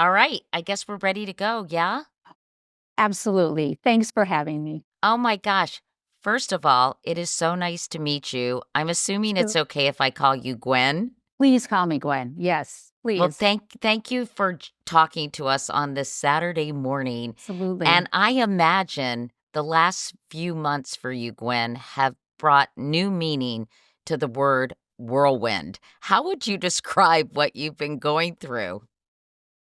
All right, I guess we're ready to go, yeah? Absolutely. Thanks for having me. Oh my gosh. First of all, it is so nice to meet you. I'm assuming it's Sure. okay if I call you Gwen? Please call me Gwen. Yes, Well, please. thank you for talking to us on this Saturday morning. Absolutely. And I imagine the last few months for you, Gwen, have brought new meaning to the word whirlwind. How would you describe what you've been going through?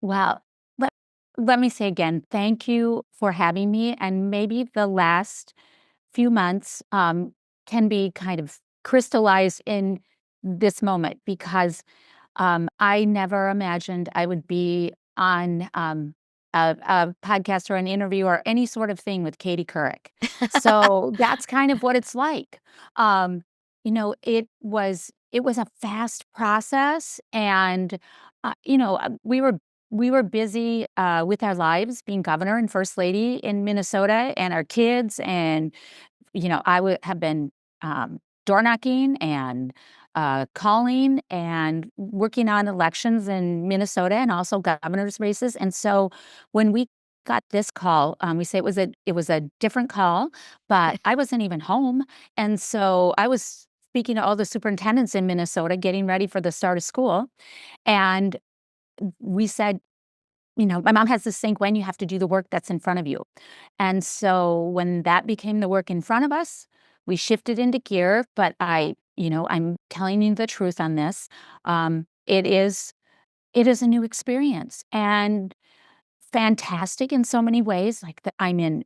Well, let, let me say again, thank you for having me. And maybe the last few months can be kind of crystallized in this moment because I never imagined I would be on a podcast or an interview or any sort of thing with Katie Couric. So that's kind of what it's like. Um, it was a fast process, and we were busy with our lives, being governor and first lady in Minnesota, and our kids, and I would have been door knocking and calling and working on elections in Minnesota and also governor's races. And so when we got this call, we say it was a different call, but I wasn't even home, and so I was speaking to all the superintendents in Minnesota, getting ready for the start of school, and we said, my mom has this saying, when you have to do the work that's in front of you. And so when that became the work in front of us, we shifted into gear. But I'm telling you the truth on this. It is a new experience and fantastic in so many ways. Like I'm in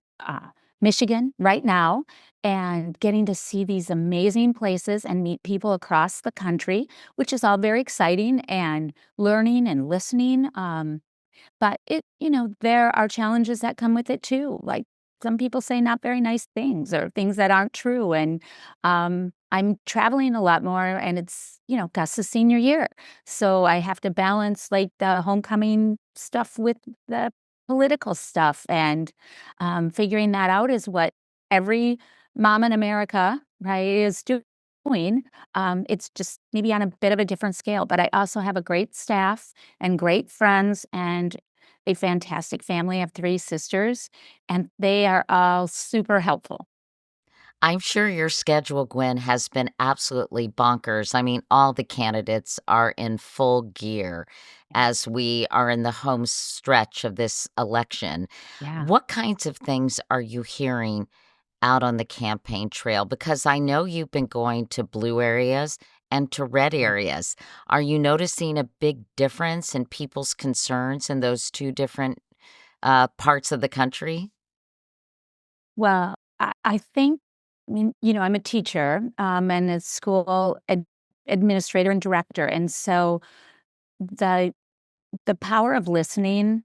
Michigan right now and getting to see these amazing places and meet people across the country, which is all very exciting, and learning and listening. But there are challenges that come with it too. Like some people say not very nice things or things that aren't true. And I'm traveling a lot more, and it's, Gus's senior year. So I have to balance like the homecoming stuff with the political stuff. And figuring that out is what every mom in America, right, is doing. It's just maybe on a bit of a different scale. But I also have a great staff and great friends and a fantastic family. I have 3 sisters, and they are all super helpful. I'm sure your schedule, Gwen, has been absolutely bonkers. I mean, all the candidates are in full gear as we are in the home stretch of this election. Yeah. What kinds of things are you hearing out on the campaign trail? Because I know you've been going to blue areas and to red Yeah. areas. Are you noticing a big difference in people's concerns in those two different parts of the country? Well, I think, I'm a teacher, and a school administrator and director, and so the the power of listening,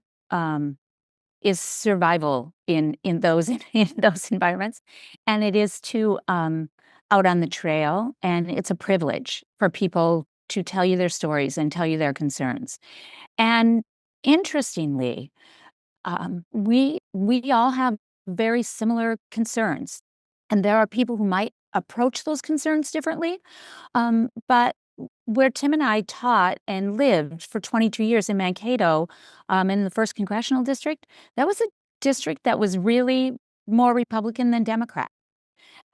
is survival in those in those environments, and it is too, out on the trail, and it's a privilege for people to tell you their stories and tell you their concerns. And interestingly, we all have very similar concerns, and there are people who might approach those concerns differently. But where Tim and I taught and lived for 22 years in Mankato, in the first congressional district, that was a district that was really more Republican than Democrat.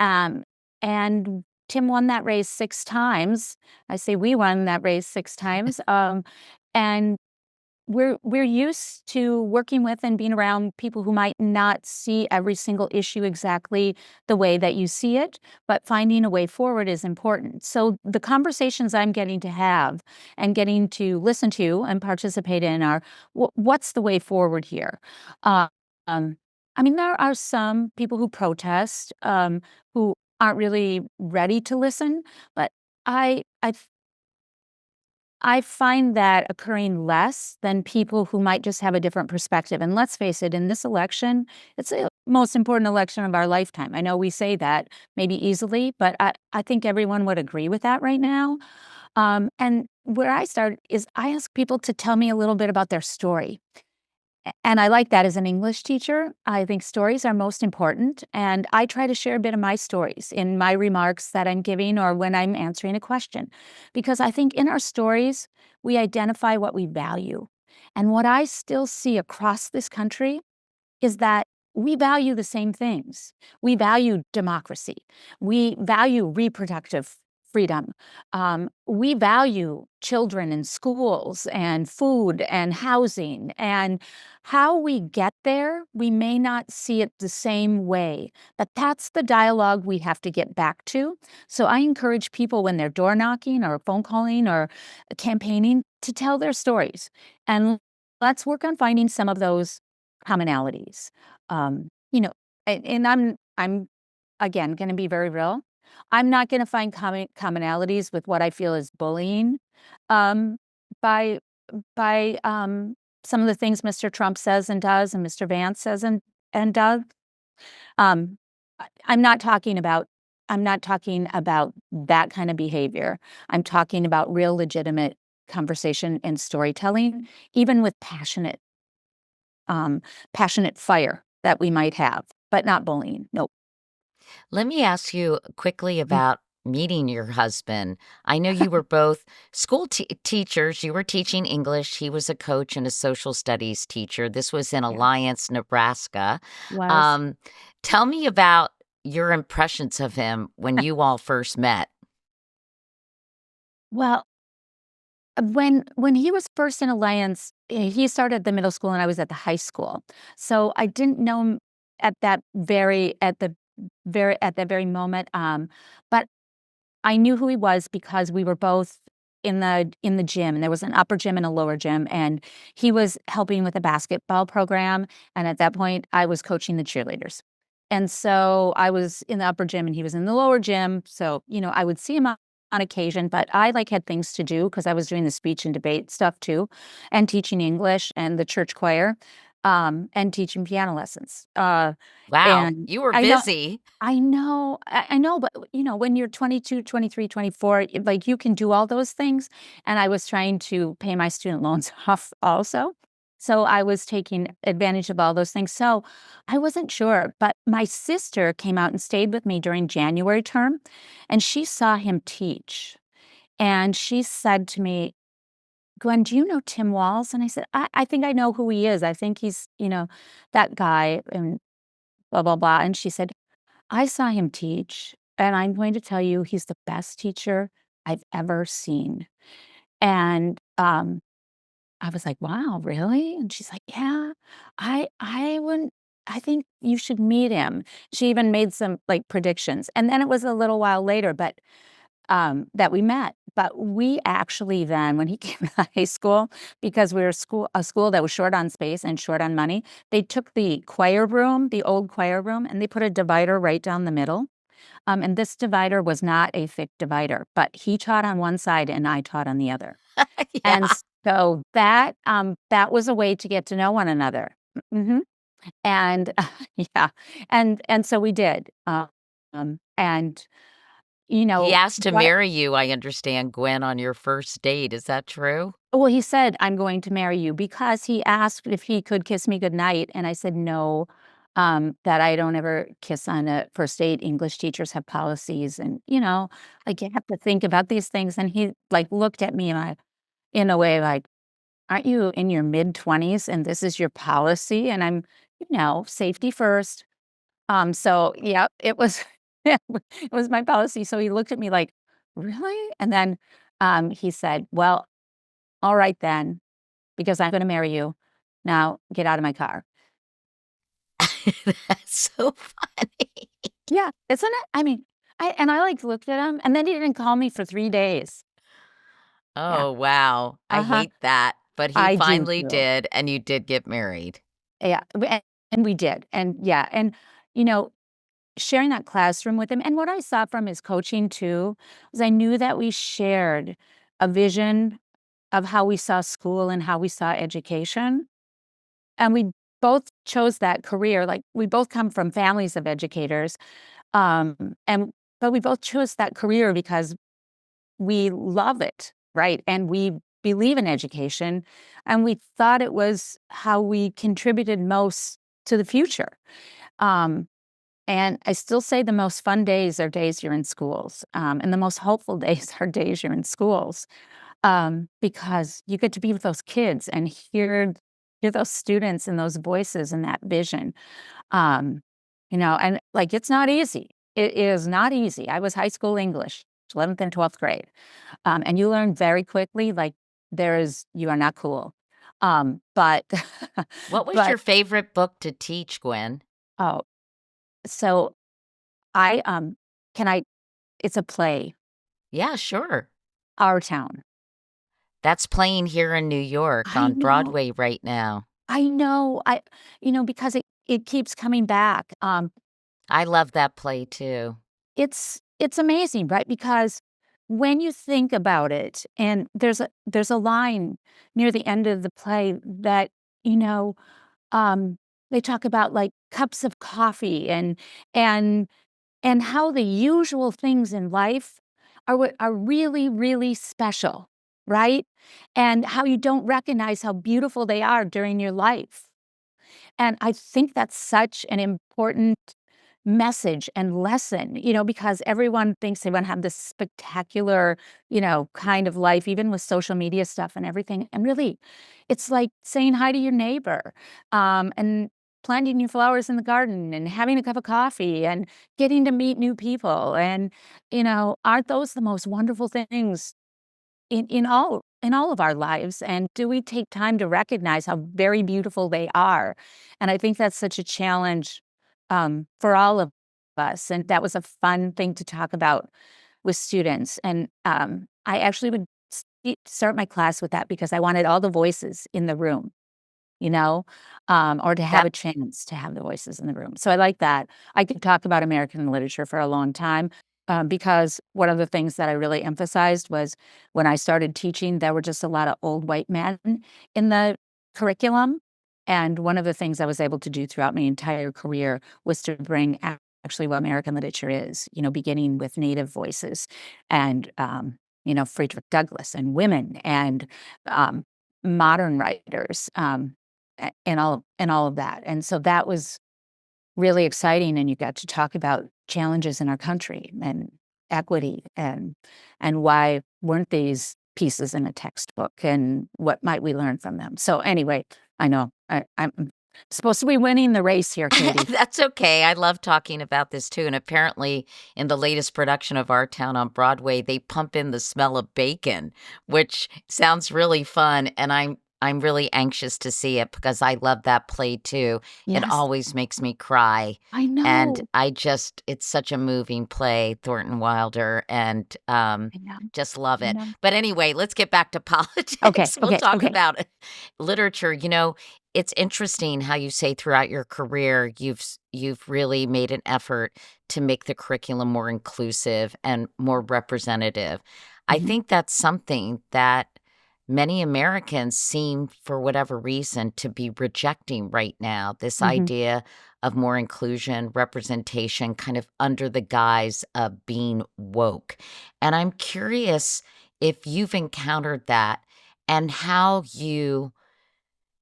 Um, and Tim won that race 6 times. I say we won that race 6 times. And we're used to working with and being around people who might not see every single issue exactly the way that you see it, but finding a way forward is important. So the conversations I'm getting to have and getting to listen to and participate in are, what's the way forward here? Uh, um, I mean, there are some people who protest, who aren't really ready to listen, but I I find that occurring less than people who might just have a different perspective. And let's face it, in this election, it's the most important election of our lifetime. I know we say that maybe easily, but I think everyone would agree with that right now. And where I start is I ask people to tell me a little bit about their story. And I like that as an English teacher. I think stories are most important. And I try to share a bit of my stories in my remarks that I'm giving or when I'm answering a question. Because I think in our stories, we identify what we value. And what I still see across this country is that we value the same things. We value democracy. We value reproductive freedom. We value children in schools and food and housing. And how we get there, we may not see it the same way, but that's the dialogue we have to get back to. So I encourage people when they're door knocking or phone calling or campaigning to tell their stories. And let's work on finding some of those commonalities. You know, and I'm again going to be very real. I'm not going to find commonalities with what I feel is bullying, um, by some of the things Mr. Trump says and does, and Mr. Vance says and does. Um, I'm not talking about. I'm not talking about that kind of behavior. I'm talking about real, legitimate conversation and storytelling, even with um, passionate fire that we might have, but not bullying. Nope. Let me ask you quickly Mm, about meeting your husband. I know you were both school teachers. You were teaching English. He was a coach and a social studies teacher. This was in yeah, Alliance, Nebraska. was. Um, Tell me about your impressions of him when you all first met. Well, when he was first in Alliance, he started at the middle school and I was at the high school. So I didn't know him at that very moment. But I knew who he was because we were both in the gym, and there was an upper gym and a lower gym, and he was helping with a basketball program, and at that point, I was coaching the cheerleaders. And so I was in the upper gym and he was in the lower gym, so, I would see him on occasion, but I, like, had things to do because I was doing the speech and debate stuff too, and teaching English and the church choir, and teaching piano lessons. Wow, And you were I know busy. I know, but, when you're 22, 23, 24, like, you can do all those things, and I was trying to pay my student loans off also. So I was taking advantage of all those things. So I wasn't sure, but my sister came out and stayed with me during January term, and she saw him teach. And she said to me, "Gwen, do you know Tim Walz?" And I said, I think I know who he is. I think he's, that guy and blah, blah, blah." And she said, "I saw him teach, and I'm going to tell you he's the best teacher I've ever seen." And, I was like, "Wow, really?" And she's like, "Yeah, I wouldn't I think you should meet him." She even made some, like, predictions, and then it was a little while later, but, that we met. But we actually then, when he came to high school, because we were a school that was short on space and short on money, they took the choir room, the old choir room, and they put a divider right down the middle. And this divider was not a thick divider, but he taught on one side and I taught on the other. And Yeah. so that was a way to get to know one another. Mhm. And yeah, and so we did. And He asked to what marry you, I understand, Gwen, on your first date. Is that true? well, he said, "I'm going to marry you," because he asked if he could kiss me goodnight, and I said, "No, that I don't ever kiss on a first date. English teachers have policies, and, like, you have to think about these things." And he, like, looked at me in a way like, "Aren't you in your mid-20s and this is your policy?" And I'm, safety first. So, yeah, it was it was my policy. So he looked at me like, "Really?" And then, he said, "Well, all right then, because I'm gonna marry you. Now get out of my car." That's so funny. Yeah, isn't it? I mean, I, like, looked at him, and then he didn't call me for 3 days. Yeah. Oh, wow. I Uh-huh. hate that, but he I do finally too. did, and you did get married. Yeah, and we did, and yeah, and, you know, sharing that classroom with him, and what I saw from his coaching too, was I knew that we shared a vision of how we saw school and how we saw education, and we both chose that career, like, we both come from families of educators, and but we both chose that career because we love it, right? And we believe in education, and we thought it was how we contributed most to the future. Um, and I still say the most fun days are days you're in schools, and the most hopeful days are days you're in schools. because you get to be with those kids and hear those students and those voices and that vision. Um, and like it's not easy. It is not easy. I was high school English, 11th and 12th grade. And you learn very quickly, like you are not cool. But, What was but, your favorite book to teach, Gwen? oh, so I, can I, it's a play, Yeah, sure. Our Town. That's playing here in New York I on know, Broadway right now. I know, because it keeps coming back. I love that play too. It's amazing, right? Because when you think about it, and there's a line near the end of the play that, you know, they talk about, like, cups of coffee and and how the usual things in life are what are really, really special, right? And how you don't recognize how beautiful they are during your life. And I think that's such an important message and lesson, because everyone thinks they wanna have this spectacular, kind of life, even with social media stuff and everything. And really, it's like saying hi to your neighbor, and planting your flowers in the garden and having a cup of coffee and getting to meet new people. And, aren't those the most wonderful things in all of our lives, and do we take time to recognize how very beautiful they are? And I think that's such a challenge, for all of us, and that was a fun thing to talk about with students. And I actually would start my class with that because I wanted all the voices in the room, or to have That a chance to have the voices in the room. So I like that. I could talk about American literature for a long time, because one of the things that I really emphasized was when I started teaching, there were just a lot of old white men in the curriculum. And one of the things I was able to do throughout my entire career was to bring actually what American literature is, beginning with Native voices and, Friedrich Douglass and women and um, modern writers. And all of that. And so that was really exciting, and you got to talk about challenges in our country and equity and why weren't these pieces in a textbook and what might we learn from them. So anyway, I know I'm supposed to be winning the race here, Katie. That's okay. I love talking about this too. And apparently, in the latest production of Our Town on Broadway, they pump in the smell of bacon, which sounds really fun. And I'm really anxious to see it because I love that play too. It Yes, always makes me cry. I And know. it's such a moving play, Thornton Wilder, and I know. just love I it. know. But anyway, let's get back to Okay, politics. We'll okay, talk okay. about literature. It's interesting how you say throughout your career you've really made an effort to make the curriculum more inclusive and more representative. I Mhm, think that's something that many Americans seem, for whatever reason, to be rejecting right now. This mhm. idea of more inclusion, representation, kind of under the guise of being woke. And I'm curious if you've encountered that and how you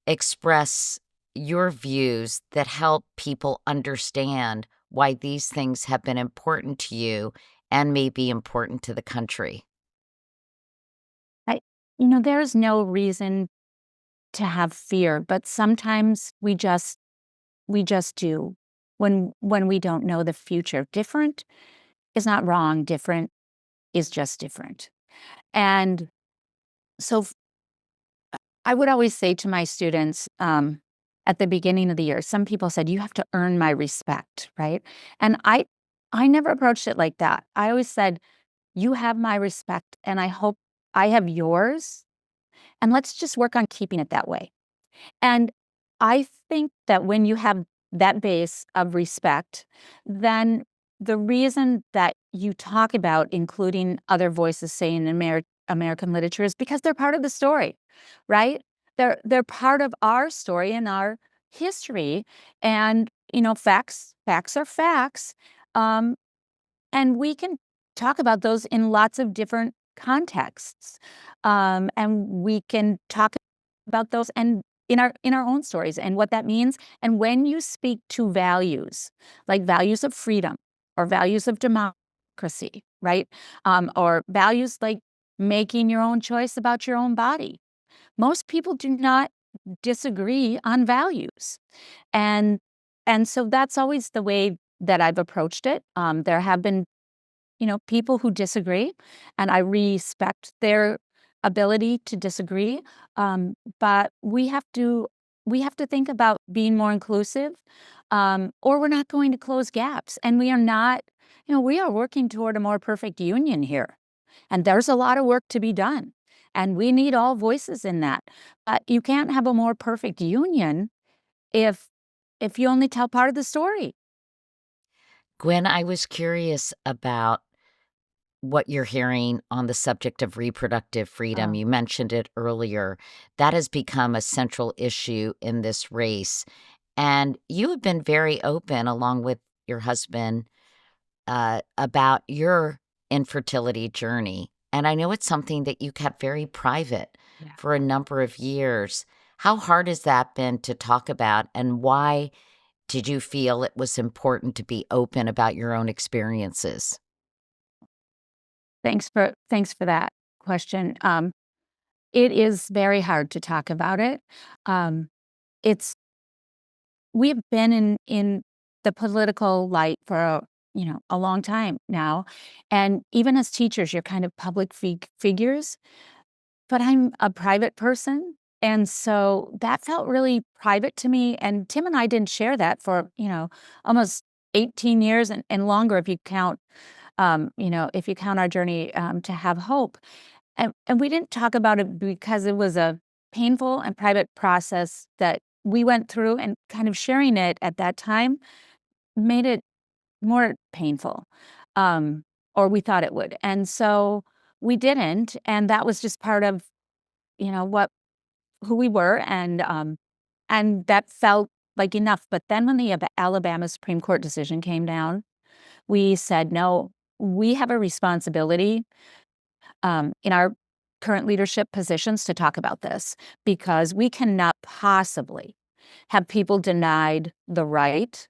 express your views that help people understand why these things have been important to you and may be important to the country. I there's no reason to have fear, but sometimes we just do when we don't know the future. Different is not wrong, different is just different. And so I would always say to my students, at the beginning of the year, some people said, "You have to earn my respect," right? And I never approached it like that. I always said, "You have my respect, and I hope I have yours, and let's just work on keeping it that way." And I think that when you have that base of respect, then the reason that you talk about including other voices, say in American literature, is because they're part of the story, right? They're part of our story and our history, and facts are facts. Um, and we can talk about those in lots of different contexts. And we can talk about those and in our own stories and what that means. And when you speak to values, like values of freedom or values of democracy, right? Or values like making your own choice about your own body. Most people do not disagree on values. And and so that's always the way that I've approached it. There have been, people who disagree, and I respect their ability to disagree. But we have to think about being more inclusive, or we're not going to close gaps. And we are not, we are working toward a more perfect union here. And there's a lot of work to be done. And we need all voices in that. But you can't have a more perfect union if you only tell part of the story. Gwen, I was curious about what you're hearing on the subject of reproductive freedom. Oh, You mentioned it earlier. That has become a central issue in this race. And you have been very open, along with your husband, about your infertility journey. And I know it's something that you kept very private yeah. for a number of years. How hard has that been to talk about? And why did you feel it was important to be open about your own experiences? Thanks for that question. It is very hard to talk about it. Um, it's we've been in the political light for a long time now, and even as teachers, you're kind of public figures. But I'm a private person, and so that felt really private to me. And Tim and I didn't share that for almost 18 years and longer if you count our journey to have hope. And we didn't talk about it because it was a painful and private process that we went through, and kind of sharing it at that time made it more painful, um, or we thought it would. And so we didn't, and that was just part of, what who we were, and that felt like enough. But then when the Alabama Supreme Court decision came down, we said, "No, we have a responsibility in our current leadership positions to talk about this, because we cannot possibly have people denied the right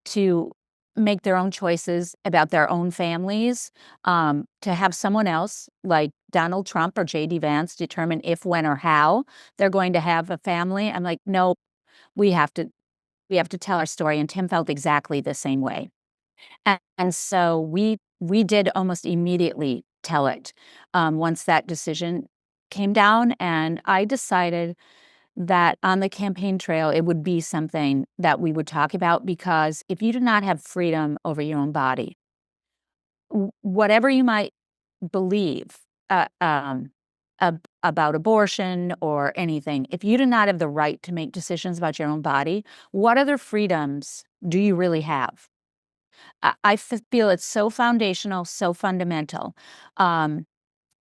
to make their own choices about their own families, to have someone else like Donald Trump or JD Vance determine if, when, or how they're going to have a family." I'm like, "Nope, we have to tell our story." And Tim felt exactly the same way. And so we did almost immediately tell it, once that decision came down, and I decided that on the campaign trail, it would be something that we would talk about, because if you do not have freedom over your own body, whatever you might believe, about abortion or anything, if you do not have the right to make decisions about your own body, what other freedoms do you really have? I feel it's so foundational, so fundamental. Um,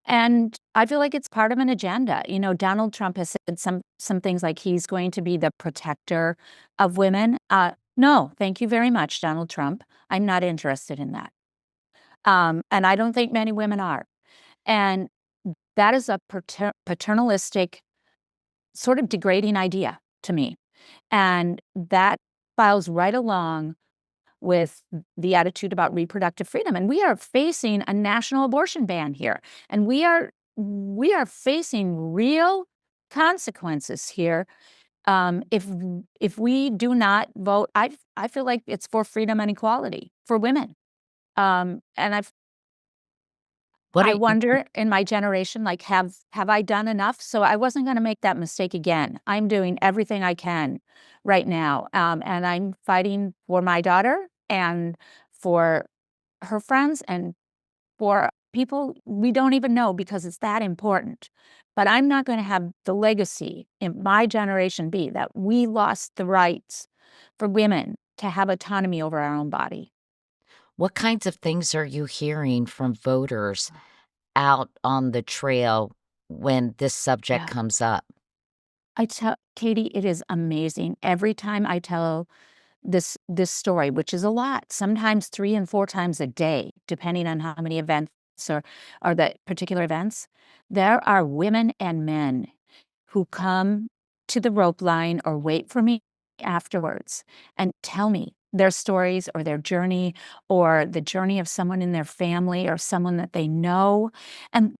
and I feel like it's part of an agenda. Donald Trump has said some things like he's going to be the protector of women. No, thank you very much, Donald Trump. I'm not interested in that. And I don't think many women are. And that is a paternalistic, sort of degrading idea to me. And that files right along with the attitude about reproductive freedom. And we are facing a national abortion ban here. And we are facing real consequences here, if we do not vote. I feel like it's for freedom and equality for women. And What I are you wonder, in my generation, like, have I done enough? So I wasn't gonna make that mistake again. I'm doing everything I can right now, and I'm fighting for my daughter and for her friends and for people we don't even know, because it's that important. But I'm not gonna have the legacy in my generation be that we lost the rights for women to have autonomy over our own body. what kinds of things are you hearing from voters out on the trail when this subject Yeah. comes up? I tell Katie, it is amazing. Every time I tell this story, which is a lot, sometimes 3 and 4 times a day, depending on how many events or the particular events, there are women and men who come to the rope line or wait for me afterwards and tell me their stories or their journey, or the journey of someone in their family or someone that they know. And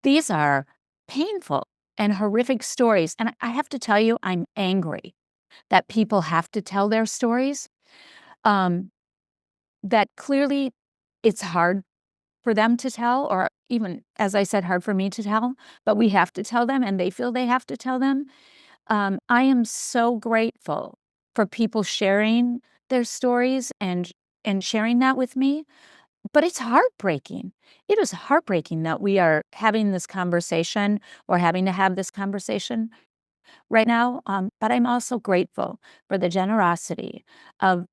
these are painful and horrific stories, and I have to tell you, I'm angry that people have to tell their stories, um, that clearly it's hard for them to tell, or even, as I said, hard for me to tell, but we have to tell them and they feel they have to tell them. I am so grateful for people sharing their stories and sharing that with me, but it's heartbreaking. It is heartbreaking that we are having this conversation or having to have this conversation right now, but I'm also grateful for the generosity of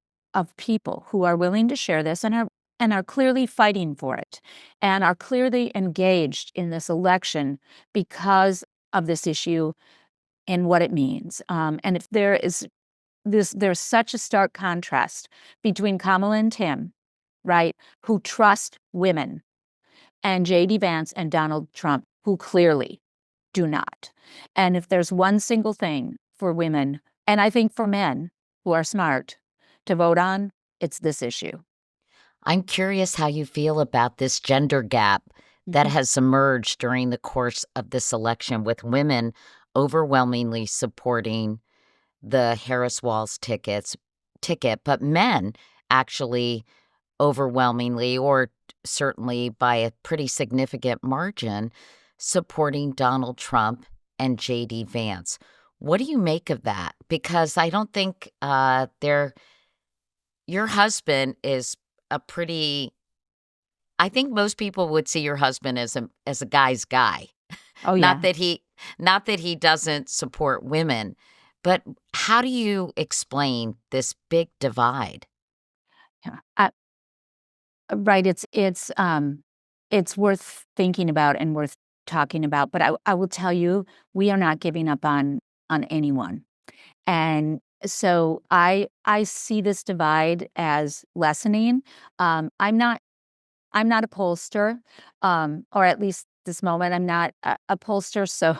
people who are willing to share this and are clearly fighting for it and are clearly engaged in this election because of this issue and what it means. And if there is there's such a stark contrast between Kamala and Tim, right, who trust women, and JD Vance and Donald Trump, who clearly do not. And if there's one single thing for women, and I think for men who are smart, to vote on, it's this issue. I'm curious how you feel about this gender gap that Mhm. has emerged during the course of this election, with women overwhelmingly supporting the Harris Walz ticket, but men actually overwhelmingly, or certainly by a pretty significant margin, supporting Donald Trump and JD Vance. What do you make of that? Because I don't think your husband is a pretty I think most people would see your husband as a guy's guy. Oh, Not yeah. that he not that he doesn't support women, but how do you explain this big divide? Yeah. Right, it's worth thinking about and worth talking about, but I will tell you, we are not giving up on anyone. And so I see this divide as lessening. I'm not a pollster, or at least this moment, I'm not a pollster. So,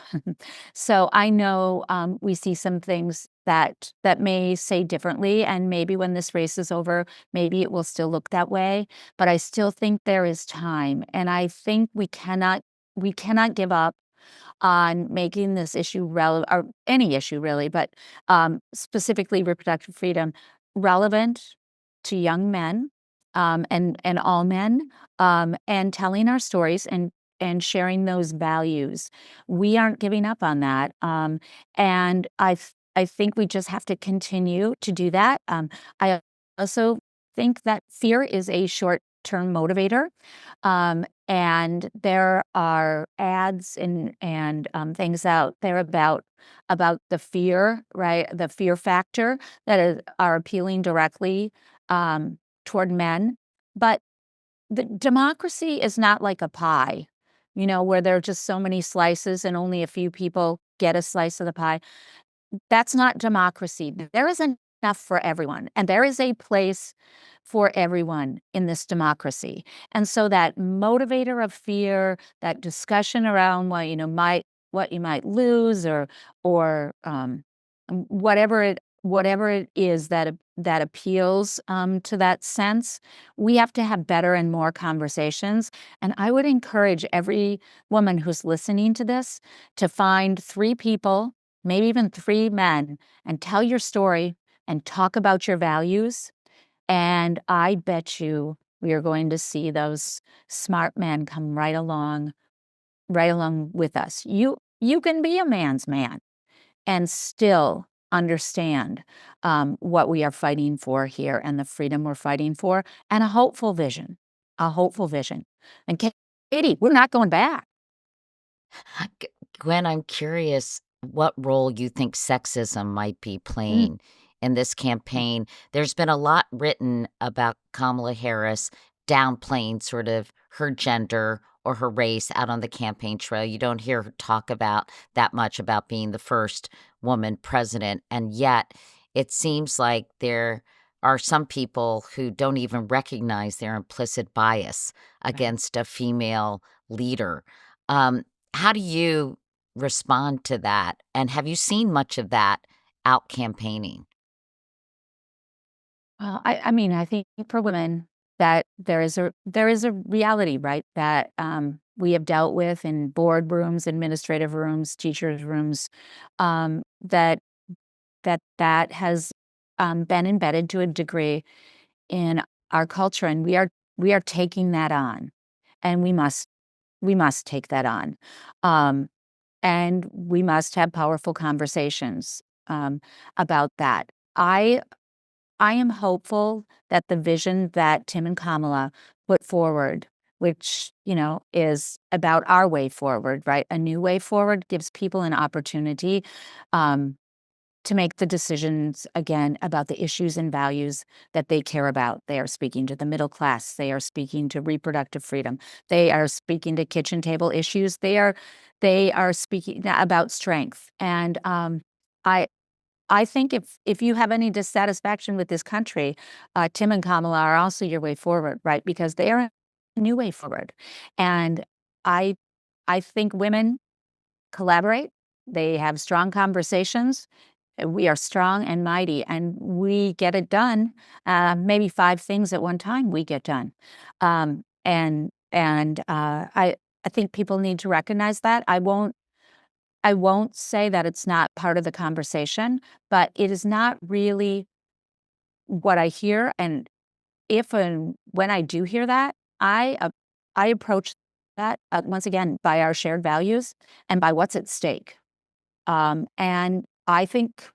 so I know we see some things that may say differently, and maybe when this race is over, maybe it will still look that way. But I still think there is time, and I think we cannot give up on making this issue relevant, or any issue really, but specifically reproductive freedom, relevant to young men, and all men, and telling our stories and sharing those values. We aren't giving up on that, and I think we just have to continue to do that. I also think that fear is a short-term motivator, and there are ads and things out there about the fear, right? The fear factor that are appealing directly toward men. But the democracy is not like a pie, where there are just so many slices and only a few people get a slice of the pie. That's not democracy. There is enough for everyone, and there is a place for everyone in this democracy. And so that motivator of fear, that discussion around what you might lose, or whatever it is that appeals to that sense, we have to have better and more conversations. And I would encourage every woman who's listening to this to find 3 people, maybe even 3 men, and tell your story and talk about your values. And I bet you we are going to see those smart men come right along with us. You can be a man's man and still understand what we are fighting for here and the freedom we're fighting for, and a hopeful vision. And Katie, we're not going back. G Gwen, I'm curious what role you think sexism might be Mm, playing in this campaign. There's been a lot written about Kamala Harris downplaying sort of her gender or her race out on the campaign trail. You don't hear her talk about that much about being the first woman president, and yet it seems like there are some people who don't even recognize their implicit bias right. against a female leader. Um, how do you respond to that? And have you seen much of that out campaigning? Well, I mean, I think for women that there is a reality, right? we have dealt with in boardrooms, administrative rooms, teachers' rooms, that has been embedded to a degree in our culture, and we are taking that on, and we must take that on, and we must have powerful conversations about that. I I am hopeful that the vision that Tim and Kamala put forward, which, is about our way forward, right? A new way forward gives people an opportunity um, to make the decisions again about the issues and values that they care about. They are speaking to the middle class. They are speaking to reproductive freedom. They are speaking to kitchen table issues. They are speaking about strength. And I I think if you have any dissatisfaction with this country, Tim and Kamala are also your way forward, right? Because they are a new way forward. And I I think women collaborate. They have strong conversations. We are strong and mighty, and we get it done. Maybe 5 things at one time we get done. I think people need to recognize that. I won't say that it's not part of the conversation, but it is not really what I hear, and if and when I do hear that, I approach that, once again, by our shared values and by what's at stake. And I think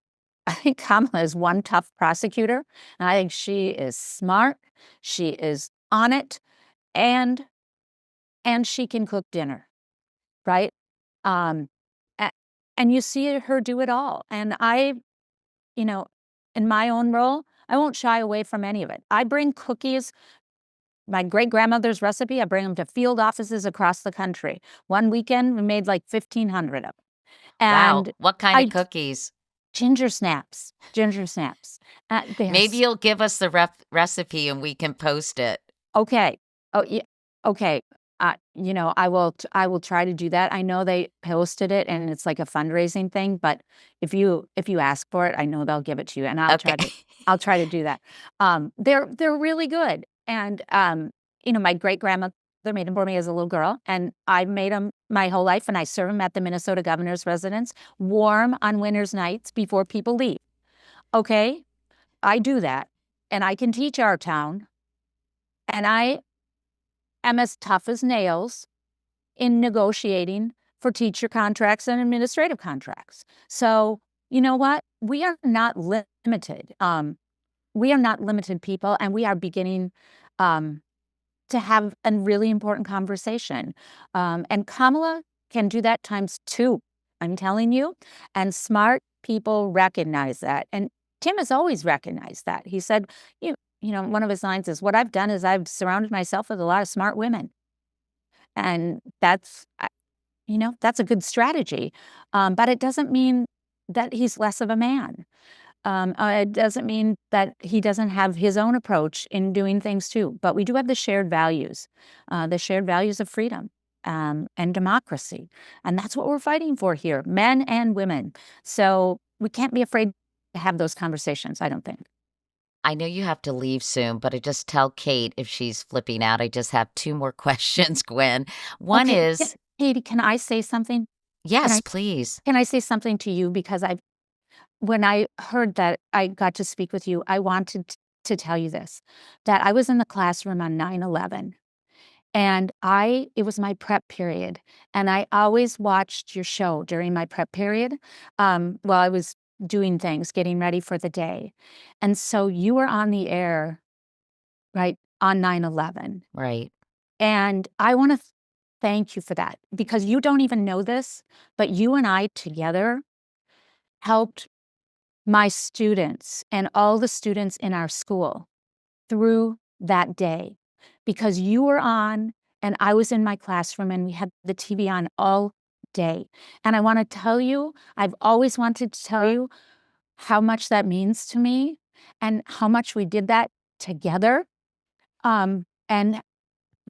Kamala is one tough prosecutor, and I think she is smart, she is on it, and she can cook dinner, right? Um, a and you see her do it all, and you know, in my own role, I won't shy away from any of it. I bring cookies, my great-grandmother's recipe, I bring them to field offices across the country. One weekend, we made like 1,500 of 'em, Wow, and what kind of I cookies? ginger snaps, ginger snaps. They are Maybe you'll give us the recipe and we can post it. okay. Oh, yeah. Okay. I will try to do that. I know they posted it and it's like a fundraising thing, but if you ask for it, I know they'll give it to you, and I'll Okay. try to I'll try to do that. They're really good, and my great grandmother made them for me as a little girl, and I made them my whole life, and I serve them at the Minnesota governor's residence, warm on winter's nights before people leave. Okay, I do that, and I can teach our town, and I am as tough as nails in negotiating for teacher contracts and administrative contracts. So, you know what? We are not limited. We are not limited people, and we are beginning um, to have a really important conversation. And Kamala can do that times two, I'm telling you. And smart people recognize that. And Tim has always recognized that. He said, one of his lines is, "What I've done is I've surrounded myself with a lot of smart women." And that's a good strategy. But it doesn't mean that he's less of a man. It doesn't mean that he doesn't have his own approach in doing things too. But we do have the shared values of freedom and democracy. And that's what we're fighting for here, men and women. So we can't be afraid to have those conversations, I don't think. I know you have to leave soon, but I just tell Kate if she's flipping out. I just have 2 more questions, Gwen. One Okay, is Katie, can I say something? Can yes, I please. can I say something to you? Because when I heard that I got to speak with you, I wanted to tell you this, that I was in the classroom on 9/11, and it was my prep period, and I always watched your show during my prep period, while I was doing things, getting ready for the day. And so you were on the air, right, on 9/11. Right. And I wanna thank you for that, because you don't even know this, but you and I together helped my students and all the students in our school through that day, because you were on and I was in my classroom and we had the TV on all day. And I want to tell you, I've always wanted to tell you how much that means to me and how much we did that together. And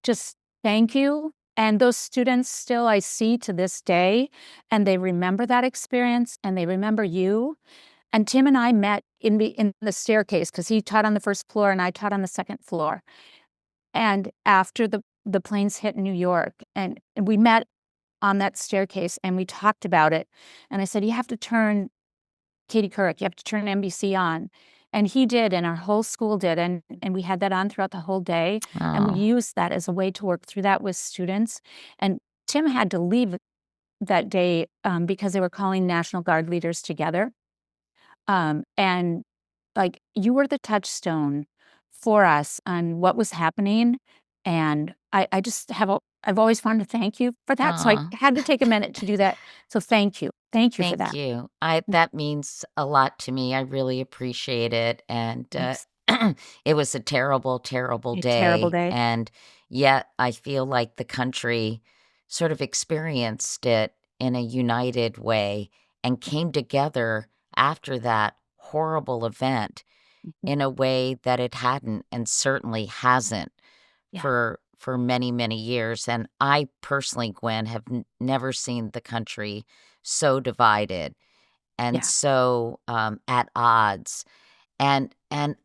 just thank you. And those students still I see to this day, and they remember that experience and they remember you. And Tim and I met in the staircase, because he taught on the first floor and I taught on the second floor. And after the planes hit New York, and we met on that staircase, and we talked about it, and I said, "You have to turn Katie Couric, you have to turn NBC on." And he did, and our whole school did, and we had that on throughout the whole day, and we Oh, used that as a way to work through that with students, and Tim had to leave that day, because they were calling National Guard leaders together, and, like, you were the touchstone for us on what was happening, and I just I've always wanted to thank you for that, so I aw. had to take a minute to do that, so thank you. Thank you for Thank that. you. I that means a lot to me. I really appreciate it, and, Yes. it was a terrible, terrible A terrible day, day. and yet I feel like the country sort of experienced it in a united way and came together after that horrible event Mhm. in a way that it hadn't and certainly hasn't Yeah, for many, many years, and I personally, Gwen, have never seen the country so divided and yeah, so, at odds, and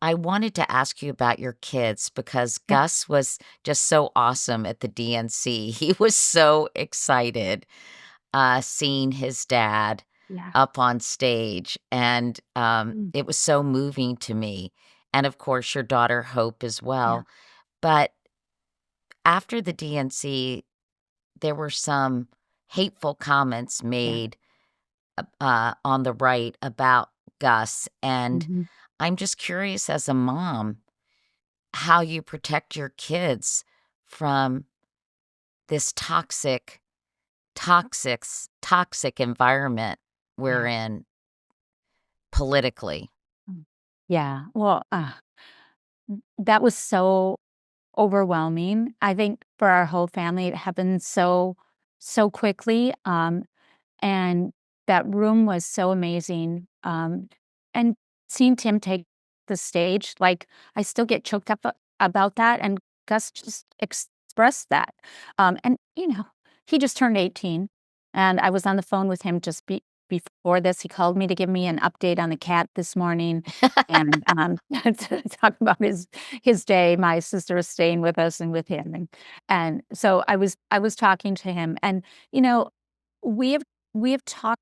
I wanted to ask you about your kids because yeah, Gus was just so awesome at the DNC. He was so excited, seeing his dad yeah, up on stage, and, mm, it was so moving to me, and, of course, your daughter Hope as yeah, well, but after the DNC, there were some hateful comments yeah, made on the right about Gus. And mhm, I'm just curious, as a mom, how you protect your kids from this toxic environment we're yeah, in politically. yeah, well, that was so overwhelming. I think for our whole family, it happened so quickly, and that room was so amazing, and seeing Tim take the stage, like, I still get choked up about that, and Gus just expressed that, and, he just turned 18, and I was on the phone with him just before this. He called me to give me an update on the cat this morning and, to talk about his day. My sister is staying with us and with him, and so I was talking to him, and, you know, we have we have talked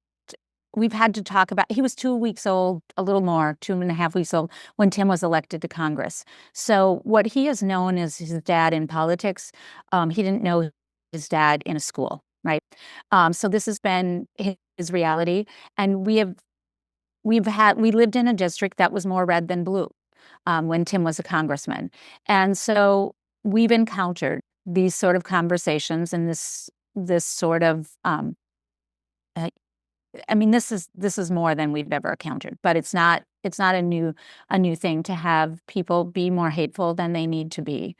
we've had to talk about he was 2 weeks old, a little more, 2.5 weeks old, when Tim was elected to Congress. So, what he has known as his dad in politics, he didn't know his dad in a school, right? So this has been his reality, and we lived in a district that was more red than blue, when Tim was a congressman, and so we've encountered these sort of conversations and this sort of, uh I mean, this is more than we've ever encountered, but it's not a new thing to have people be more hateful than they need to be.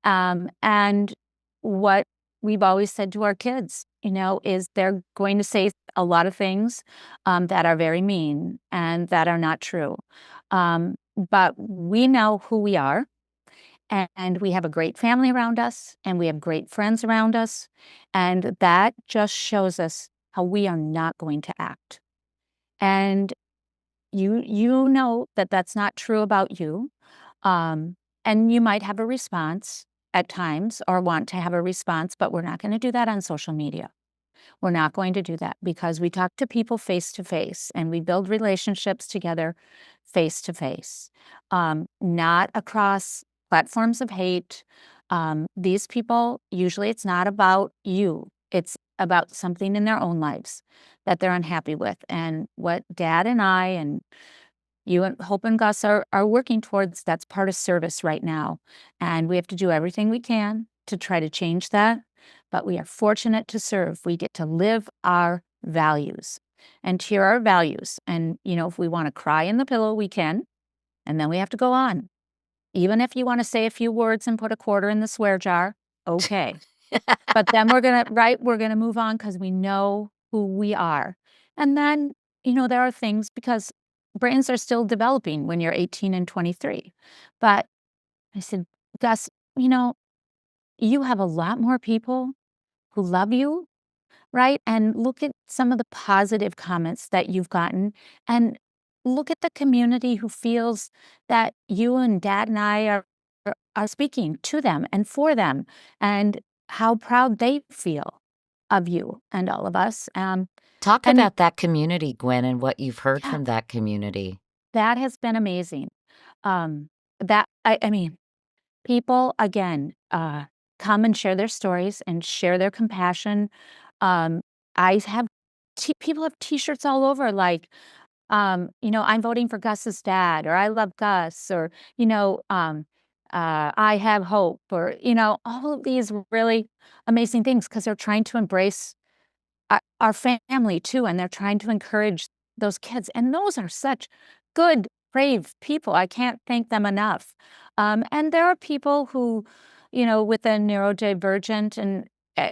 And what we've always said to our kids, is they're going to say a lot of things, that are very mean and that are not true. But we know who we are, and we have a great family around us, and we have great friends around us, and that just shows us how we are not going to act. And you know that that's not true about you, um, and you might have a response at times or want to have a response, but we're not gonna do that on social media. We're not going to do that because we talk to people face to face and we build relationships together face to face, not across platforms of hate. These people, usually it's not about you, it's about something in their own lives that they're unhappy with. And what dad and I and you and Hope and Gus are working towards, that's part of service right now. And we have to do everything we can to try to change that. But we are fortunate to serve. We get to live our values and hear our values. And, if we want to cry in the pillow, we can. And then we have to go on. Even if you want to say a few words and put a quarter in the swear jar, okay. But then we're gonna move on because we know who we are. And then, there are things because brains are still developing when you're 18 and 23. But I said, "Gus, you have a lot more people who love you, right? And look at some of the positive comments that you've gotten, and look at the community who feels that you and dad and I are are speaking to them and for them, and how proud they feel of you and all of us. Talk And about that community, Gwen, and what you've heard yeah, from that community. that has been amazing. I mean, people again come and share their stories and share their compassion. Um, I have people have T-shirts all over, like, I'm voting for Gus's dad, or I love Gus, or, I have hope, or, all of these really amazing things because they're trying to embrace our family too, and they're trying to encourage those kids. And those are such good, brave people. I can't thank them enough. And there are people who, with a neurodivergent and uh,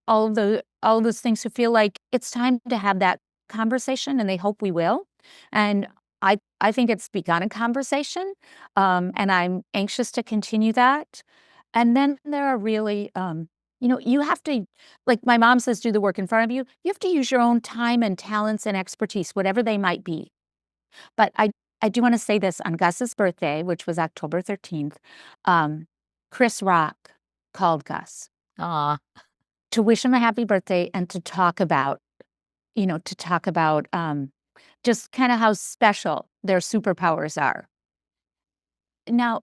all of those things who feel like it's time to have that conversation, and they hope we will. And I think it's begun a conversation, and I'm anxious to continue that. And then there are really, you have to, like my mom says, do the work in front of you. You have to use your own time and talents and expertise, whatever they might be. But I do want to say this on Gus's birthday, which was October 13th. Um, Chris Rock called Gus Aw, to wish him a happy birthday and to talk about just kind of how special their superpowers are. Now,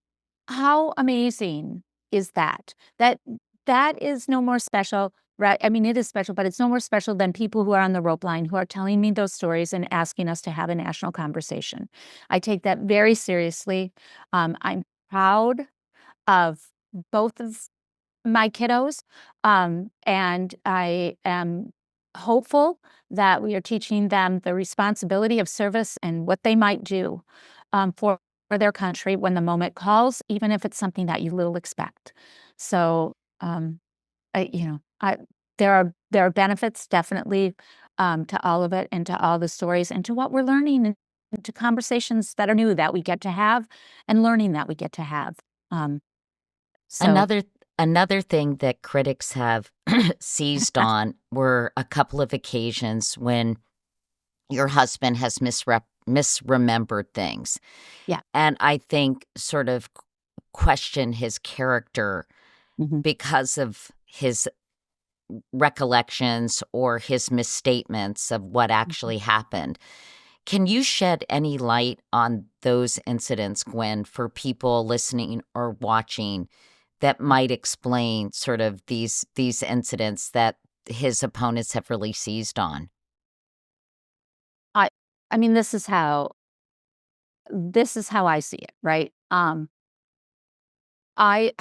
how amazing is that? That is no more special, right? I mean, it is special, but it's no more special than people who are on the rope line who are telling me those stories and asking us to have a national conversation. I take that very seriously. I'm proud of both of my kiddos, and I am hopeful that we are teaching them the responsibility of service and what they might do, for their country when the moment calls, even if it's something that you little expect. So, I you know, I there are benefits definitely, to all of it and to all the stories and to what we're learning and to conversations that are new that we get to have and learning that we get to have. Um, so another another thing that critics have seized on were a couple of occasions when your husband has misremembered things, Yeah. and I think sort of question his character Mhm. because of his recollections or his misstatements of what Mhm. actually happened. Can you shed any light on those incidents, Gwen, for people listening or watching that might explain sort of these incidents that his opponents have really seized on? I I mean, this is how I see it, right? I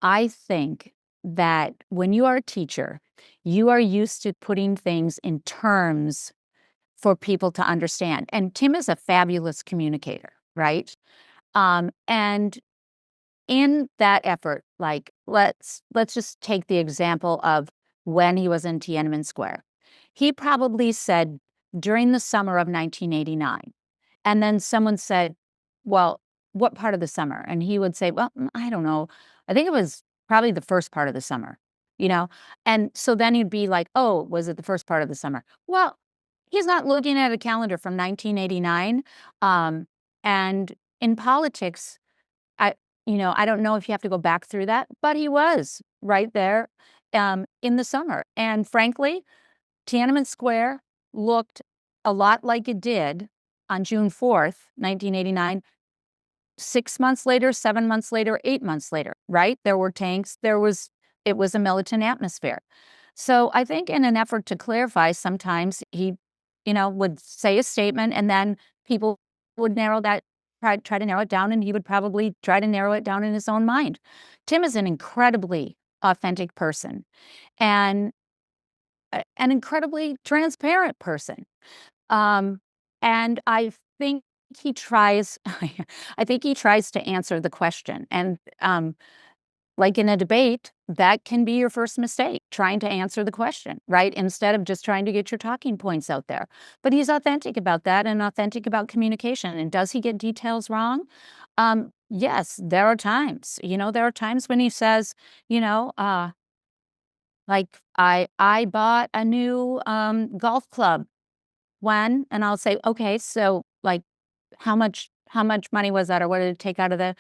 I think that when you are a teacher, you are used to putting things in terms for people to understand. And Tim is a fabulous communicator, right? And in that effort, like let's just take the example of when he was in Tiananmen Square. He probably said during the summer of 1989. And then someone said, "Well, what part of the summer?" And he would say, "Well, I don't know. I think it was probably the first part of the summer." You know? And so then he'd be like, "Oh, was it the first part of the summer?" Well, he's not looking at a calendar from 1989. Um, and in politics, I I don't know if you have to go back through that, but he was right there in the summer. And frankly, Tiananmen Square looked a lot like it did on June 4th, 1989, 6 months later, 7 months later, 8 months later, right? There were tanks, it was a militant atmosphere. So, I think in an effort to clarify, sometimes he, would say a statement and then people would try to narrow it down, and he would probably try to narrow it down in his own mind. Tim is an incredibly authentic person and an incredibly transparent person. Um, and I think he tries I think he tries to answer the question. And, like in a debate, that can be your first mistake, trying to answer the question, right? Instead of just trying to get your talking points out there. But he's authentic about that and authentic about communication. And does he get details wrong? Yes, there are times. There are times when he says, you know, like, I bought a new, golf club. When? And I'll say, "Okay, so, like, how much money was that, or what did it take out of the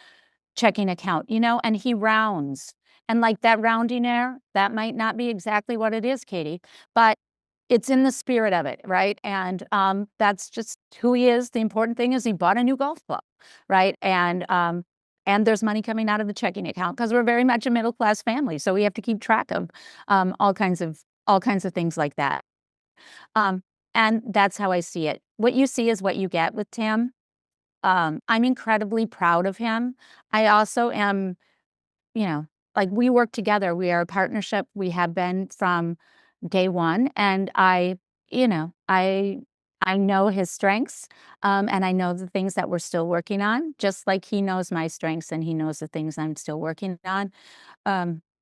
checking account, and he rounds. And like that rounding error, that might not be exactly what it is, Katie, but it's in the spirit of it, right? And that's just who he is. The important thing is he bought a new golf club, right? And there's money coming out of the checking account because we're very much a middle class family, so we have to keep track of all kinds of things like that. Um, and that's how I see it. What you see is what you get with Tim. I'm incredibly proud of him. I also am, you know, like we work together. We are a partnership. We have been from day one, and I know his strengths, and I know the things that we're still working on, just like he knows my strengths and he knows the things I'm still working on.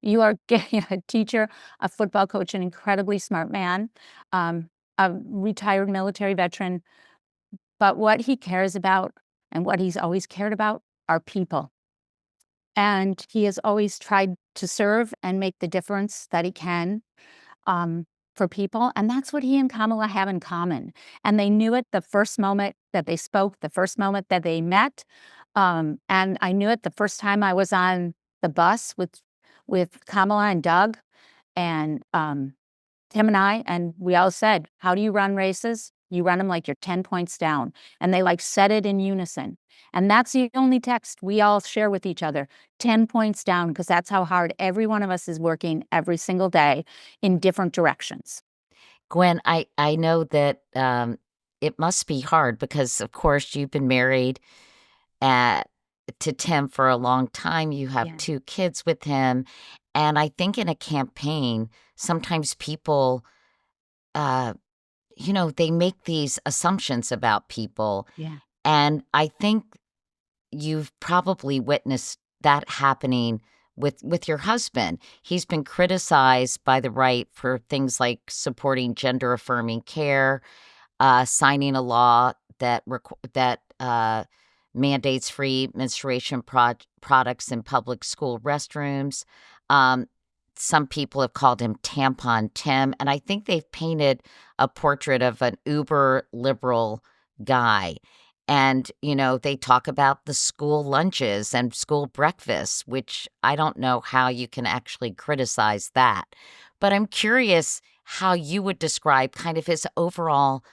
You are getting a teacher, a football coach, an incredibly smart man, um, a retired military veteran, but what he cares about and what he's always cared about are people. And he has always tried to serve and make the difference that he can, um, for people, and that's what he and Kamala have in common. And they knew it the first moment that they spoke, the first moment that they met, and I knew it the first time I was on the bus with Kamala and Doug, and Tim and I, and we all said, "How do you run races? You run them like you're 10 points down." And they like said it in unison. And that's the only text we all share with each other, 10 points down, because that's how hard every one of us is working every single day in different directions. Gwen, I know that, it must be hard because, of course, you've been married, uh, to Tim for a long time. You have Yeah. 2 kids with him, and I think in a campaign, sometimes people, uh, they make these assumptions about people, Yeah. and I think you've probably witnessed that happening with your husband. He's been criticized by the right for things like supporting gender affirming care, signing a law that mandates free menstruation products in public school restrooms. Um, some people have called him Tampon Tim, and I think they've painted a portrait of an uber liberal guy. And, they talk about the school lunches and school breakfasts, which I don't know how you can actually criticize that. But I'm curious how you would describe kind of his overall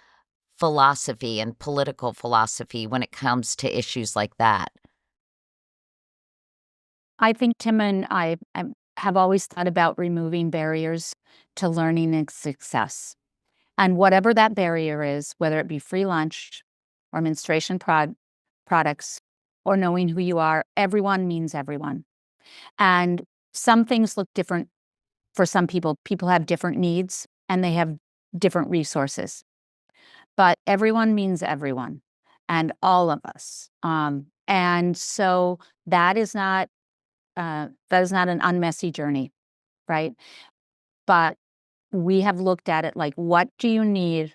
philosophy and political philosophy when it comes to issues like that. I think Tim and I have always thought about removing barriers to learning and success. And whatever that barrier is, whether it be free lunch or menstruation products or knowing who you are, everyone means everyone. And some things look different for some people. People have different needs and they have different resources, but everyone means everyone and all of us. And so that is not an unmessy journey, right? But we have looked at it like, what do you need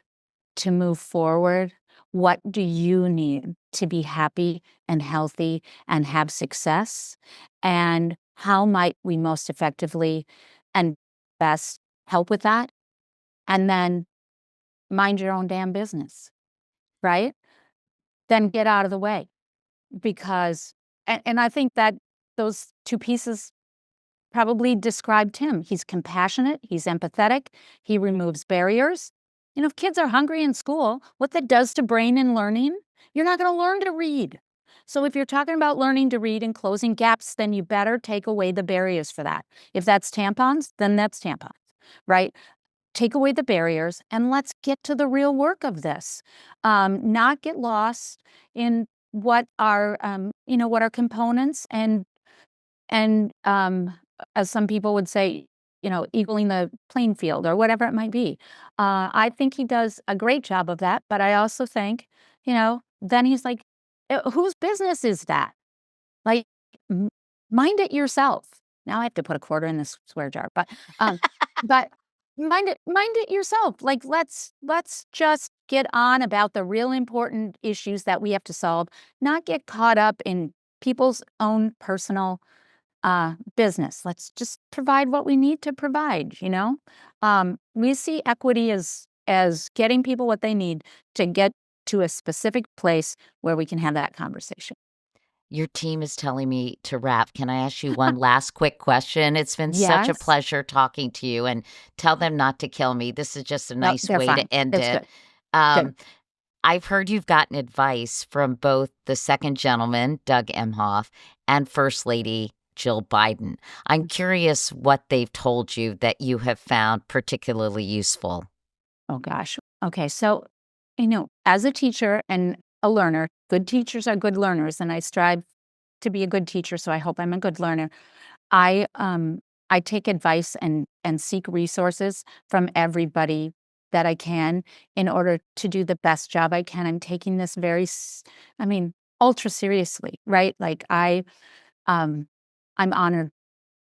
to move forward? What do you need to be happy and healthy and have success? And how might we most effectively and best help with that? And then mind your own damn business, right? Then get out of the way because, and I think that those two pieces probably described him. He's compassionate, he's empathetic, he removes barriers. If kids are hungry in school, what that does to brain and learning, you're not going to learn to read. So if you're talking about learning to read and closing gaps, then you better take away the barriers for that. If that's tampons, then that's tampons, right? Take away the barriers and let's get to the real work of this. Not get lost in what are components and as some people would say, equaling the playing field or whatever it might be. I think he does a great job of that, but I also think, then he's like, whose business is that? Like, m mind it yourself. Now I have to put a quarter in this swear jar, but mind it yourself. Like, let's just get on about the real important issues that we have to solve, not get caught up in people's own personal business. Let's just provide what we need to provide. We see equity as getting people what they need to get to a specific place where we can have that conversation. Your team is telling me to wrap. Can I ask you one last quick question? It's been such a Yes. pleasure talking to you, and tell them not to kill me. This is just a No, nice they're way fine. to end It's it. good. Good. Um, I've heard you've gotten advice from both the second gentleman, Doug Emhoff, and First Lady Jill Biden. I'm curious what they've told you that you have found particularly useful. Oh gosh. Okay. So, as a teacher and a learner, good teachers are good learners, and I strive to be a good teacher. So I hope I'm a good learner. I take advice and seek resources from everybody that I can in order to do the best job I can. I'm taking this I mean, ultra seriously, right? Like um, I'm honored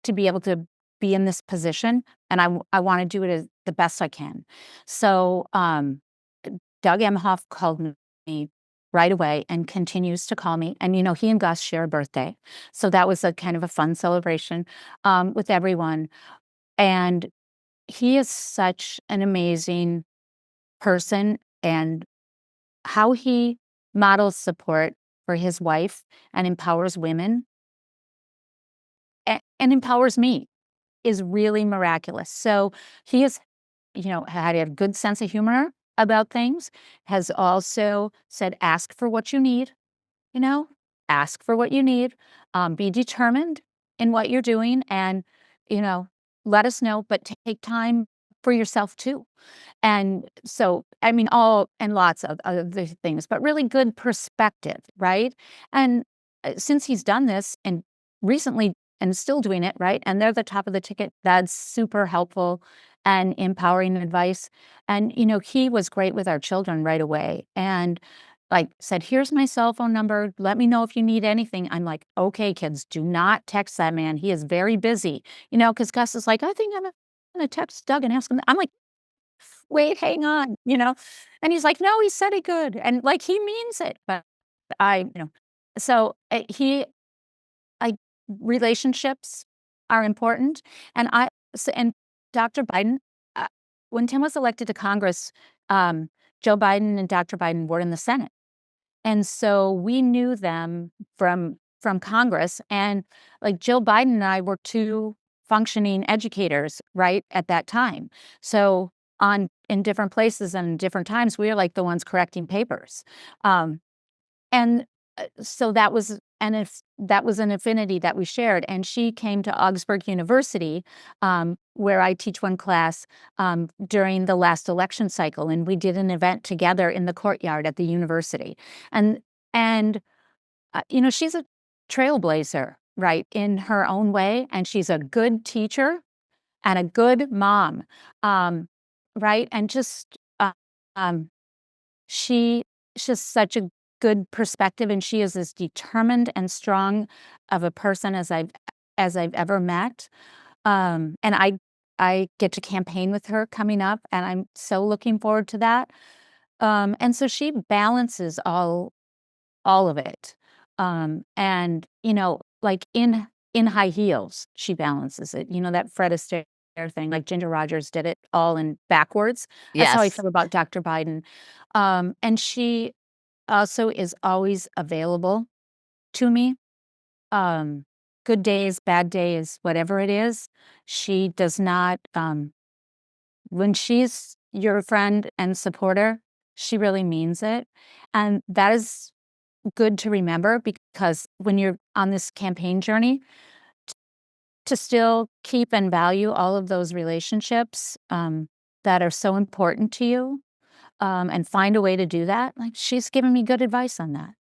to be able to be in this position, and I wanna do it as the best I can. So, Doug Emhoff called me right away and continues to call me, and, he and Gus share a birthday, so that was a kind of a fun celebration, with everyone, and he is such an amazing person, and how he models support for his wife and empowers women and empowers me is really miraculous. So he has, had a good sense of humor about things, has also said, ask for what you need, you know, ask for what you need, be determined in what you're doing and, you know, let us know, but take time for yourself too. And so, I mean, all and lots of other things, but really good perspective, right? And since he's done this and recently and still doing it, right? And they're the top of the ticket, that's super helpful and empowering advice. And, he was great with our children right away and like said, here's my cell phone number. Let me know if you need anything. I'm like, okay, kids, do not text that man. He is very busy, because Gus is like, I think I'm going to text Doug and ask him. I'm like, wait, hang on, And he's like, "No, he said it good." And, like, he means it, but I so, he like, relationships are important, and and Dr. Biden, uh, when Tim was elected to Congress, um, Joe Biden and Dr. Biden were in the Senate. And so we knew them from Congress, and, like, Jill Biden and I were 2 functioning educators, right, at that time. So, on in different places and different times, we were, like, the ones correcting papers. Um, and, so that was an affinity that we shared, and she came to Augsburg University, where I teach one class, during the last election cycle, and we did an event together in the courtyard at the university. And and, she's a trailblazer, right, in her own way, and she's a good teacher and a good mom, um, right? And just, um she she's just such a good perspective, and she is as determined and strong of a person as I've ever met. And I get to campaign with her coming up, and I'm so looking forward to that. And so she balances all of it. And, like in high heels, she balances it. That Fred Astaire thing, like Ginger Rogers did it all in backwards. That's how I Yes. feel about Dr. Biden. And she also is always available to me. Um, Good days, bad days, whatever it is, she does not, when she's your friend and supporter, she really means it. And that is good to remember because when you're on this campaign journey, to still keep and value all of those relationships, that are so important to you, and find a way to do that, like, she's given me good advice on that.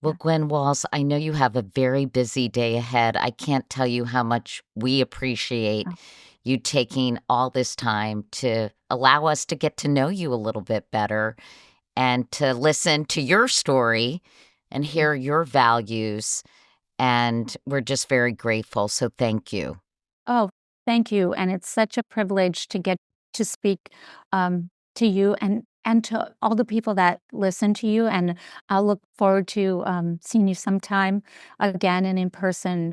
Well, Yeah. Gwen Walz, I know you have a very busy day ahead. I can't tell you how much we appreciate Oh, you taking all this time to allow us to get to know you a little bit better and to listen to your story and yeah. hear your values. And we're just very grateful. So thank you. Oh, thank you, and it's such a privilege to get to speak, to you and to all the people that listen to you, and I'll look forward to, seeing you sometime again and in person